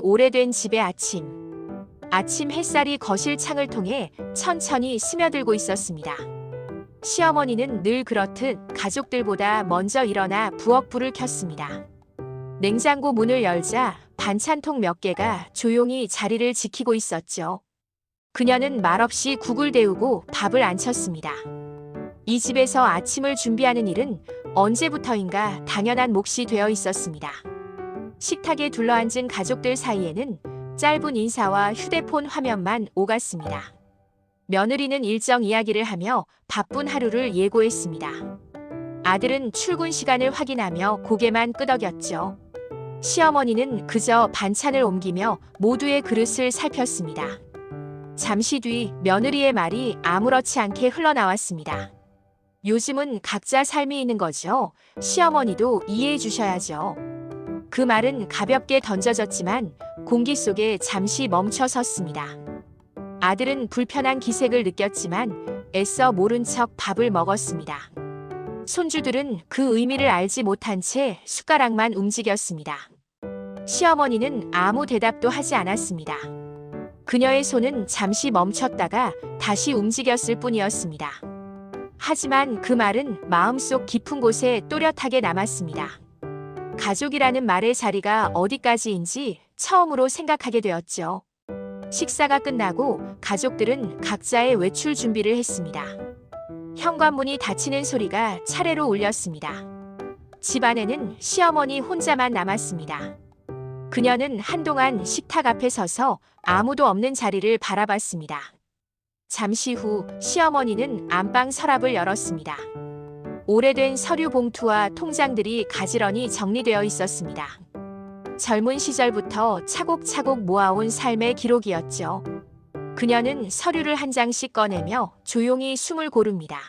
오래된 집의 아침. 아침 햇살이 거실 창을 통해 천천히 스며들고 있었습니다. 시어머니는 늘 그렇듯 가족들보다 먼저 일어나 부엌불을 켰습니다. 냉장고 문을 열자 반찬통 몇 개가 조용히 자리를 지키고 있었죠. 그녀는 말없이 국을 데우고 밥을 안쳤습니다. 이 집에서 아침을 준비하는 일은 언제부터인가 당연한 몫이 되어 있었습니다. 식탁에 둘러앉은 가족들 사이에는 짧은 인사와 휴대폰 화면만 오갔습니다. 며느리는 일정 이야기를 하며 바쁜 하루를 예고했습니다. 아들은 출근 시간을 확인하며 고개만 끄덕였죠. 시어머니는 그저 반찬을 옮기며 모두의 그릇을 살폈습니다. 잠시 뒤 며느리의 말이 아무렇지 않게 흘러나왔습니다. 요즘은 각자 삶이 있는 거죠. 시어머니도 이해해 주셔야죠. 그 말은 가볍게 던져졌지만 공기 속에 잠시 멈춰 섰습니다. 아들은 불편한 기색을 느꼈지만 애써 모른 척 밥을 먹었습니다. 손주들은 그 의미를 알지 못한 채 숟가락만 움직였습니다. 시어머니는 아무 대답도 하지 않았습니다. 그녀의 손은 잠시 멈췄다가 다시 움직였을 뿐이었습니다. 하지만 그 말은 마음속 깊은 곳에 또렷하게 남았습니다. 가족이라는 말의 자리가 어디까지인지 처음으로 생각하게 되었죠. 식사가 끝나고 가족들은 각자의 외출 준비를 했습니다. 현관문이 닫히는 소리가 차례로 울렸습니다. 집안에는 시어머니 혼자만 남았습니다. 그녀는 한동안 식탁 앞에 서서 아무도 없는 자리를 바라봤습니다. 잠시 후 시어머니는 안방 서랍을 열었습니다. 오래된 서류 봉투와 통장들이 가지런히 정리되어 있었습니다. 젊은 시절부터 차곡차곡 모아온 삶의 기록이었죠. 그녀는 서류를 한 장씩 꺼내며 조용히 숨을 고릅니다.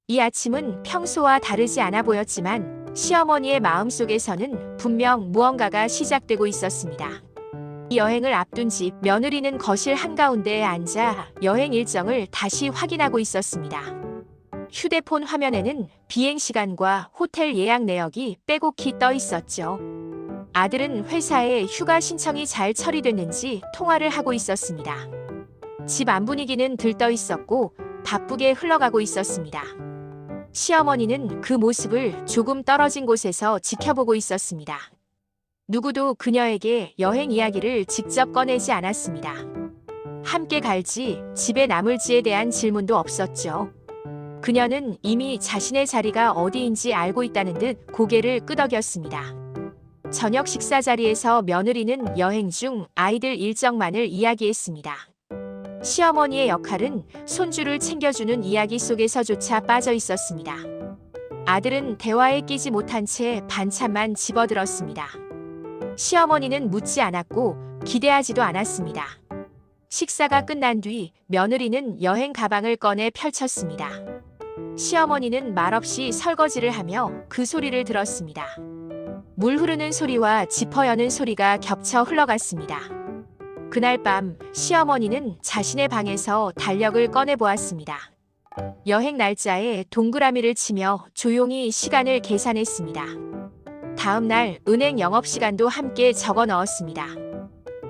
이 아침은 평소와 다르지 않아 보였지만 시어머니의 마음속에서는 분명 무언가가 시작되고 있었습니다. 이 여행을 앞둔 집 며느리는 거실 한가운데에 앉아 여행 일정을 다시 확인하고 있었습니다. 휴대폰 화면에는 비행시간과 호텔 예약 내역이 빼곡히 떠 있었죠. 아들은 회사에 휴가 신청이 잘 처리됐는지 통화를 하고 있었습니다. 집 안 분위기는 들떠 있었고 바쁘게 흘러가고 있었습니다. 시어머니는 그 모습을 조금 떨어진 곳에서 지켜보고 있었습니다. 누구도 그녀에게 여행 이야기를 직접 꺼내지 않았습니다. 함께 갈지, 집에 남을지에 대한 질문도 없었죠. 그녀는 이미 자신의 자리가 어디인지 알고 있다는 듯 고개를 끄덕였습니다. 저녁 식사 자리에서 며느리는 여행 중 아이들 일정만을 이야기했습니다. 시어머니의 역할은 손주를 챙겨주는 이야기 속에서조차 빠져 있었습니다. 아들은 대화에 끼지 못한 채 반찬만 집어들었습니다. 시어머니는 묻지 않았고 기대하지도 않았습니다. 식사가 끝난 뒤 며느리는 여행 가방을 꺼내 펼쳤습니다. 시어머니는 말없이 설거지를 하며 그 소리를 들었습니다. 물 흐르는 소리와 지퍼 여는 소리가 겹쳐 흘러갔습니다. 그날 밤 시어머니는 자신의 방에서 달력을 꺼내보았습니다. 여행 날짜에 동그라미를 치며 조용히 시간을 계산했습니다. 다음 날 은행 영업시간도 함께 적어 넣었습니다.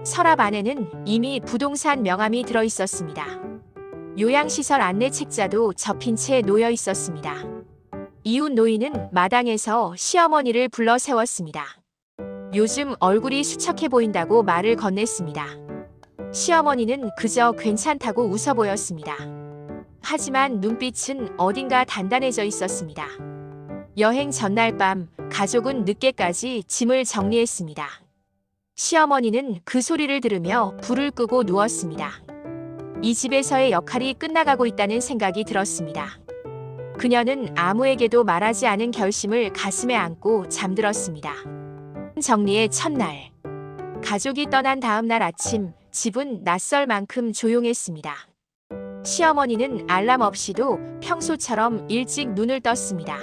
서랍 안에는 이미 부동산 명함이 들어 있었습니다. 요양시설 안내 책자도 접힌 채 놓여 있었습니다. 이웃 노인은 마당에서 시어머니를 불러 세웠습니다. 요즘 얼굴이 수척해 보인다고 말을 건넸습니다. 시어머니는 그저 괜찮다고 웃어 보였습니다. 하지만 눈빛은 어딘가 단단해져 있었습니다. 여행 전날 밤 가족은 늦게까지 짐을 정리했습니다. 시어머니는 그 소리를 들으며 불을 끄고 누웠습니다. 이 집에서의 역할이 끝나가고 있다는 생각이 들었습니다. 그녀는 아무에게도 말하지 않은 결심을 가슴에 안고 잠들었습니다. 정리의 첫날. 가족이 떠난 다음 날 아침, 집은 낯설 만큼 조용했습니다. 시어머니는 알람 없이도 평소처럼 일찍 눈을 떴습니다.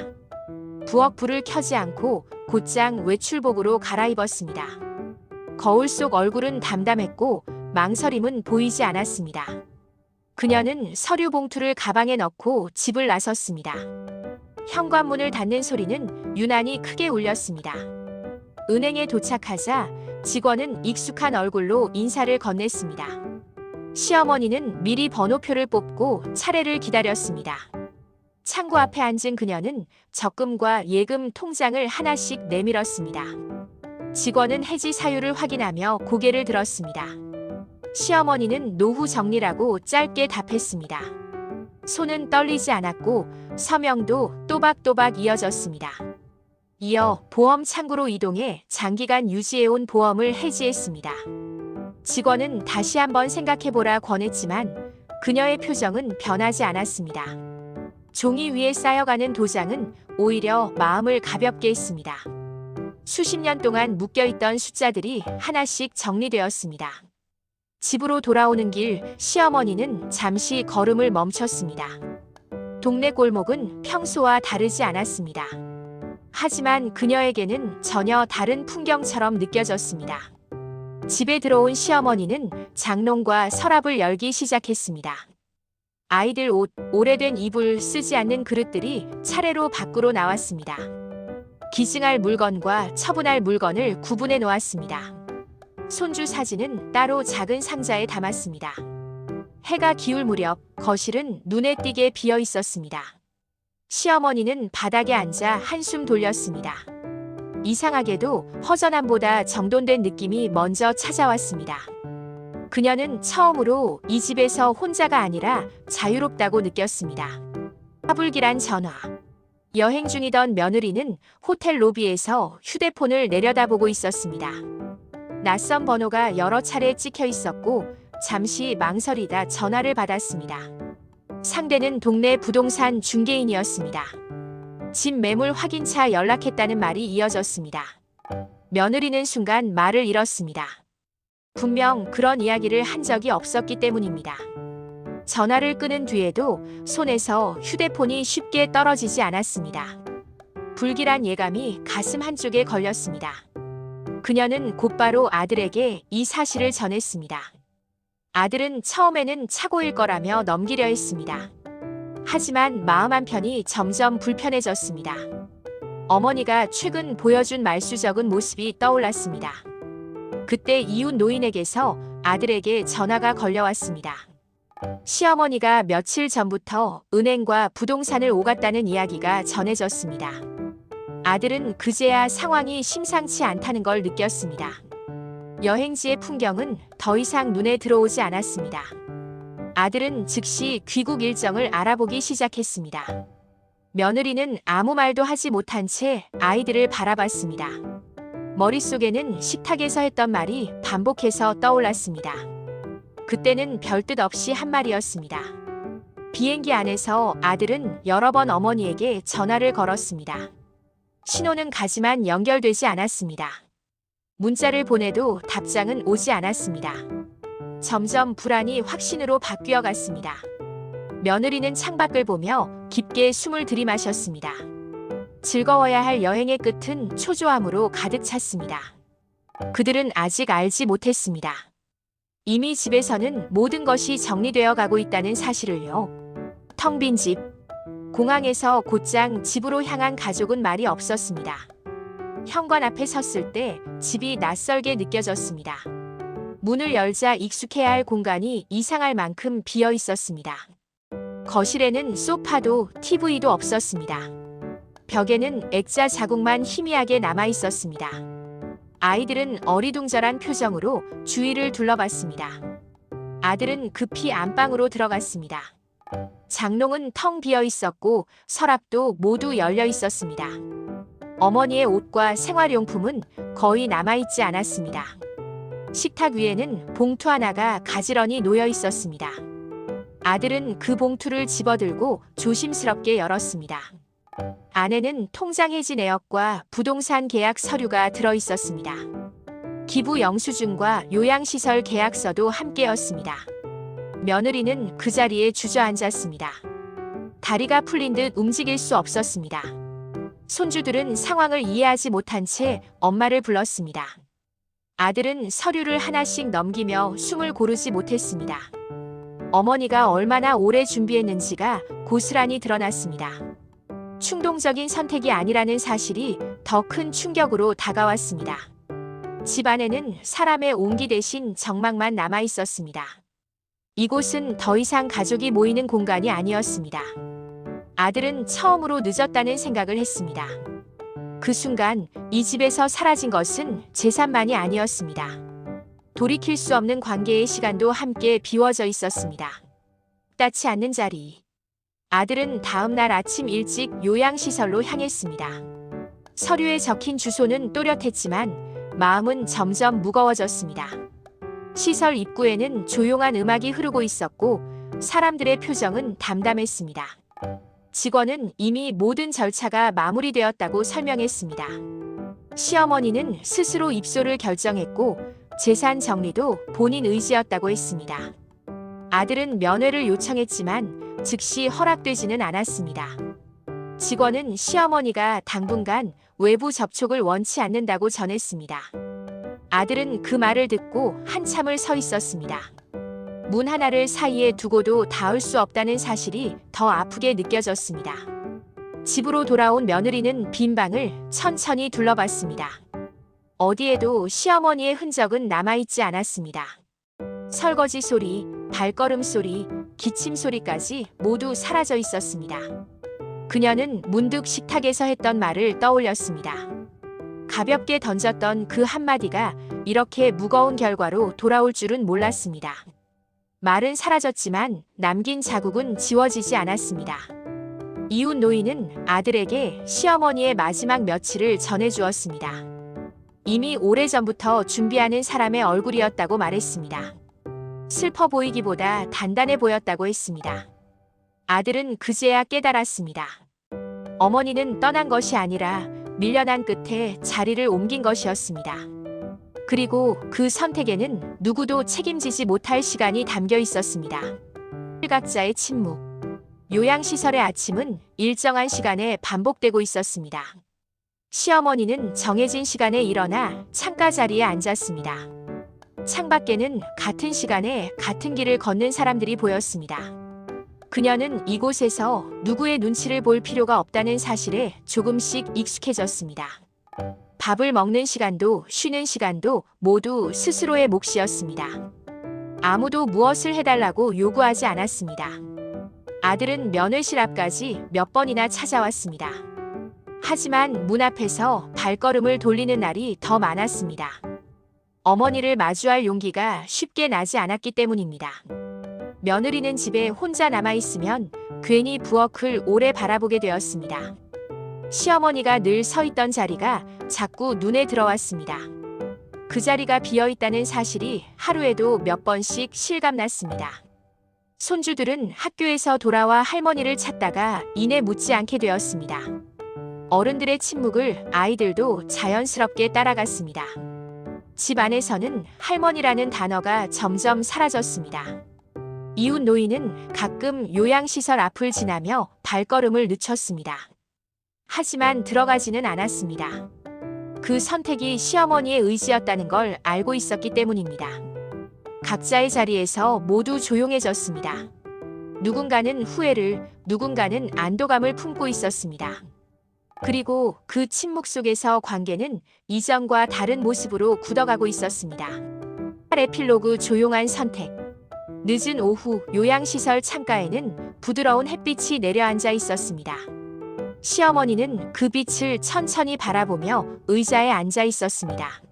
부엌 불을 켜지 않고 곧장 외출복으로 갈아입었습니다. 거울 속 얼굴은 담담했고 망설임은 보이지 않았습니다. 그녀는 서류 봉투를 가방에 넣고 집을 나섰습니다. 현관문을 닫는 소리는 유난히 크게 울렸습니다. 은행에 도착하자 직원은 익숙한 얼굴로 인사를 건넸습니다. 시어머니는 미리 번호표를 뽑고 차례를 기다렸습니다. 창구 앞에 앉은 그녀는 적금과 예금 통장을 하나씩 내밀었습니다. 직원은 해지 사유를 확인하며 고개를 들었습니다. 시어머니는 노후 정리라고 짧게 답했습니다. 손은 떨리지 않았고 서명도 또박또박 이어졌습니다. 이어 보험 창구로 이동해 장기간 유지해온 보험을 해지했습니다. 직원은 다시 한번 생각해보라 권했지만 그녀의 표정은 변하지 않았습니다. 종이 위에 쌓여가는 도장은 오히려 마음을 가볍게 했습니다. 수십 년 동안 묶여있던 숫자들이 하나씩 정리되었습니다. 집으로 돌아오는 길, 시어머니는 잠시 걸음을 멈췄습니다. 동네 골목은 평소와 다르지 않았습니다. 하지만 그녀에게는 전혀 다른 풍경처럼 느껴졌습니다. 집에 들어온 시어머니는 장롱과 서랍을 열기 시작했습니다. 아이들 옷, 오래된 이불, 쓰지 않는 그릇들이 차례로 밖으로 나왔습니다. 기증할 물건과 처분할 물건을 구분해 놓았습니다. 손주 사진은 따로 작은 상자에 담았습니다. 해가 기울 무렵 거실은 눈에 띄게 비어 있었습니다. 시어머니는 바닥에 앉아 한숨 돌렸습니다. 이상하게도 허전함보다 정돈된 느낌이 먼저 찾아왔습니다. 그녀는 처음으로 이 집에서 혼자가 아니라 자유롭다고 느꼈습니다. 까불기란 전화. 여행 중이던 며느리는 호텔 로비에서 휴대폰을 내려다보고 있었습니다. 낯선 번호가 여러 차례 찍혀 있었고 잠시 망설이다 전화를 받았습니다. 상대는 동네 부동산 중개인이었습니다. 집 매물 확인차 연락했다는 말이 이어졌습니다. 며느리는 순간 말을 잃었습니다. 분명 그런 이야기를 한 적이 없었기 때문입니다. 전화를 끊은 뒤에도 손에서 휴대폰이 쉽게 떨어지지 않았습니다. 불길한 예감이 가슴 한쪽에 걸렸습니다. 그녀는 곧바로 아들에게 이 사실을 전했습니다. 아들은 처음에는 착오일 거라며 넘기려 했습니다. 하지만 마음 한편이 점점 불편해졌습니다. 어머니가 최근 보여준 말수적은 모습이 떠올랐습니다. 그때 이웃 노인에게서 아들에게 전화가 걸려왔습니다. 시어머니가 며칠 전부터 은행과 부동산을 오갔다는 이야기가 전해졌습니다. 아들은 그제야 상황이 심상치 않다는 걸 느꼈습니다. 여행지의 풍경은 더 이상 눈에 들어오지 않았습니다. 아들은 즉시 귀국 일정을 알아보기 시작했습니다. 며느리는 아무 말도 하지 못한 채 아이들을 바라봤습니다. 머릿속에는 식탁에서 했던 말이 반복해서 떠올랐습니다. 그때는 별뜻 없이 한 말이었습니다. 비행기 안에서 아들은 여러 번 어머니에게 전화를 걸었습니다. 신호는 가지만 연결되지 않았습니다. 문자를 보내도 답장은 오지 않았습니다. 점점 불안이 확신으로 바뀌어 갔습니다. 며느리는 창밖을 보며 깊게 숨을 들이마셨습니다. 즐거워야 할 여행의 끝은 초조함으로 가득 찼습니다. 그들은 아직 알지 못했습니다. 이미 집에서는 모든 것이 정리되어 가고 있다는 사실을요. 텅 빈 집. 공항에서 곧장 집으로 향한 가족은 말이 없었습니다. 현관 앞에 섰을 때 집이 낯설게 느껴졌습니다. 문을 열자 익숙해야 할 공간이 이상할 만큼 비어 있었습니다. 거실에는 소파도 TV도 없었습니다. 벽에는 액자 자국만 희미하게 남아 있었습니다. 아이들은 어리둥절한 표정으로 주위를 둘러봤습니다. 아들은 급히 안방으로 들어갔습니다. 장롱은 텅 비어 있었고 서랍도 모두 열려 있었습니다. 어머니의 옷과 생활용품은 거의 남아있지 않았습니다. 식탁 위에는 봉투 하나가 가지런히 놓여 있었습니다. 아들은 그 봉투를 집어들고 조심스럽게 열었습니다. 안에는 통장 해지 내역과 부동산 계약 서류가 들어 있었습니다. 기부 영수증과 요양시설 계약서도 함께였습니다. 며느리는 그 자리에 주저앉았습니다. 다리가 풀린 듯 움직일 수 없었습니다. 손주들은 상황을 이해하지 못한 채 엄마를 불렀습니다. 아들은 서류를 하나씩 넘기며 숨을 고르지 못했습니다. 어머니가 얼마나 오래 준비했는지가 고스란히 드러났습니다. 충동적인 선택이 아니라는 사실이 더 큰 충격으로 다가왔습니다. 집 안에는 사람의 온기 대신 정막만 남아 있었습니다. 이곳은 더 이상 가족이 모이는 공간이 아니었습니다. 아들은 처음으로 늦었다는 생각을 했습니다. 그 순간 이 집에서 사라진 것은 재산만이 아니었습니다. 돌이킬 수 없는 관계의 시간도 함께 비워져 있었습니다. 닿지 않는 자리. 아들은 다음 날 아침 일찍 요양시설로 향했습니다. 서류에 적힌 주소는 또렷했지만 마음은 점점 무거워졌습니다. 시설 입구에는 조용한 음악이 흐르고 있었고 사람들의 표정은 담담했습니다. 직원은 이미 모든 절차가 마무리되었다고 설명했습니다. 시어머니는 스스로 입소를 결정했고 재산 정리도 본인 의지였다고 했습니다. 아들은 면회를 요청했지만 즉시 허락되지는 않았습니다. 직원은 시어머니가 당분간 외부 접촉을 원치 않는다고 전했습니다. 아들은 그 말을 듣고 한참을 서 있었습니다. 문 하나를 사이에 두고도 닿을 수 없다는 사실이 더 아프게 느껴졌습니다. 집으로 돌아온 며느리는 빈 방을 천천히 둘러봤습니다. 어디에도 시어머니의 흔적은 남아있지 않았습니다. 설거지 소리, 발걸음 소리, 기침 소리까지 모두 사라져 있었습니다. 그녀는 문득 식탁에서 했던 말을 떠올렸습니다. 가볍게 던졌던 그 한마디가 이렇게 무거운 결과로 돌아올 줄은 몰랐습니다. 말은 사라졌지만 남긴 자국은 지워지지 않았습니다. 이웃 노인은 아들에게 시어머니의 마지막 며칠을 전해주었습니다. 이미 오래전부터 준비하는 사람의 얼굴이었다고 말했습니다. 슬퍼 보이기보다 단단해 보였다고 했습니다. 아들은 그제야 깨달았습니다. 어머니는 떠난 것이 아니라 밀려난 끝에 자리를 옮긴 것이었습니다. 그리고 그 선택에는 누구도 책임지지 못할 시간이 담겨 있었습니다. 일각자의 침묵. 요양시설의 아침은 일정한 시간에 반복되고 있었습니다. 시어머니는 정해진 시간에 일어나 창가 자리에 앉았습니다. 창밖에는 같은 시간에 같은 길을 걷는 사람들이 보였습니다. 그녀는 이곳에서 누구의 눈치를 볼 필요가 없다는 사실에 조금씩 익숙해졌습니다. 밥을 먹는 시간도 쉬는 시간도 모두 스스로의 몫이었습니다. 아무도 무엇을 해달라고 요구하지 않았습니다. 아들은 면회실 앞까지 몇 번이나 찾아왔습니다. 하지만 문 앞에서 발걸음을 돌리는 날이 더 많았습니다. 어머니를 마주할 용기가 쉽게 나지 않았기 때문입니다. 며느리는 집에 혼자 남아있으면 괜히 부엌을 오래 바라보게 되었습니다. 시어머니가 늘 서 있던 자리가 자꾸 눈에 들어왔습니다. 그 자리가 비어있다는 사실이 하루에도 몇 번씩 실감났습니다. 손주들은 학교에서 돌아와 할머니를 찾다가 이내 묻지 않게 되었습니다. 어른들의 침묵을 아이들도 자연스럽게 따라갔습니다. 집 안에서는 할머니라는 단어가 점점 사라졌습니다. 이웃 노인은 가끔 요양시설 앞을 지나며 발걸음을 늦췄습니다. 하지만 들어가지는 않았습니다. 그 선택이 시어머니의 의지였다는 걸 알고 있었기 때문입니다. 각자의 자리에서 모두 조용해졌습니다. 누군가는 후회를, 누군가는 안도감을 품고 있었습니다. 그리고 그 침묵 속에서 관계는 이전과 다른 모습으로 굳어가고 있었습니다. 에필로그 조용한 선택. 늦은 오후 요양시설 창가에는 부드러운 햇빛이 내려앉아 있었습니다. 시어머니는 그 빛을 천천히 바라보며 의자에 앉아 있었습니다.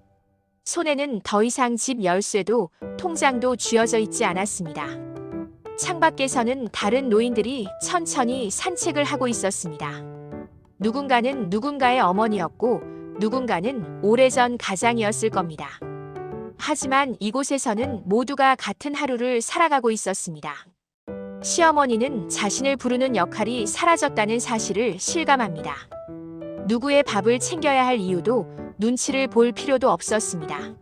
손에는 더 이상 집 열쇠도 통장도 쥐어져 있지 않았습니다. 창밖에서는 다른 노인들이 천천히 산책을 하고 있었습니다. 누군가는 누군가의 어머니였고 누군가는 오래전 가장이었을 겁니다. 하지만 이곳에서는 모두가 같은 하루를 살아가고 있었습니다. 시어머니는 자신을 부르는 역할이 사라졌다는 사실을 실감합니다. 누구의 밥을 챙겨야 할 이유도 눈치를 볼 필요도 없었습니다.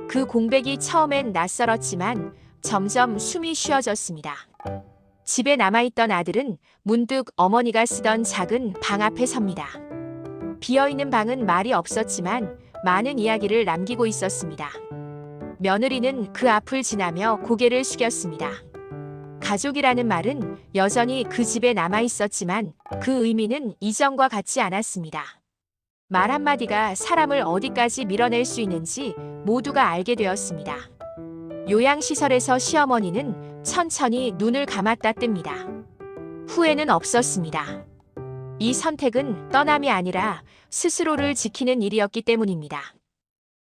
그 공백이 처음엔 낯설었지만 점점 숨이 쉬어졌습니다. 집에 남아있던 아들은 문득 어머니가 쓰던 작은 방 앞에 섭니다. 비어있는 방은 말이 없었지만 많은 이야기를 남기고 있었습니다. 며느리는 그 앞을 지나며 고개를 숙였습니다. 가족이라는 말은 여전히 그 집에 남아있었지만 그 의미는 이전과 같지 않았습니다. 말 한마디가 사람을 어디까지 밀어낼 수 있는지 모두가 알게 되었습니다. 요양시설에서 시어머니는 천천히 눈을 감았다 뜹니다. 후회는 없었습니다. 이 선택은 떠남이 아니라 스스로를 지키는 일이었기 때문입니다.